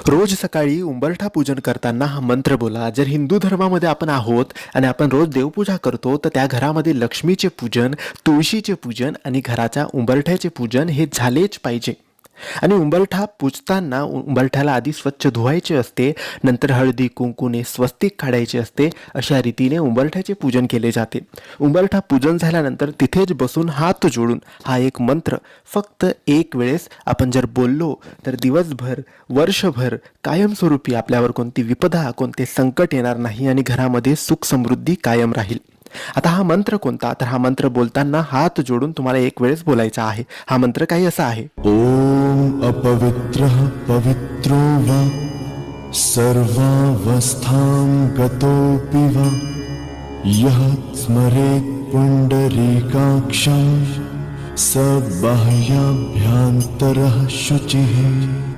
रोज सकाळी उंबरठा पूजन करताना हा मंत्र बोला. जर हिंदू धर्मामध्ये आपण आहोत आणि आपण रोज देवपूजा करतो, तर त्या घरामध्ये लक्ष्मीचे पूजन, तुळशीचे पूजन आणि घराच्या उंबरठ्याचे पूजन हे झालेच पाहिजे. आणि उंबरठा पूजताना उंबरठ्याला आधी स्वच्छ धुवायचे असते, नंतर हळदी कुंकूने स्वस्तिक काढायचे असते. अशा रीतीने उंबरठ्याचे पूजन केले जाते. उंबरठा पूजन झाल्यानंतर तिथेच बसून हात जोडून हा एक मंत्र फक्त एक वेळेस आपण जर बोललो, तर दिवसभर, वर्षभर कायमस्वरूपी आपल्यावर कोणती विपदा, कोणते संकट येणार नाही आणि घरामध्ये सुख समृद्धी कायम राहील. आता हा मंत्र कोणता? तर हा मंत्र बोलताना हात जोडून तुम्हाला एक वेळेस बोलायचा आहे. हा मंत्र काही असा आहे. ॐ अपवित्रः पवित्रो वा सर्वावस्थां गतोऽपि वा यः स्मरेत् पुण्डरीकाक्षं स बाह्याभ्यन्तरः शुचिः.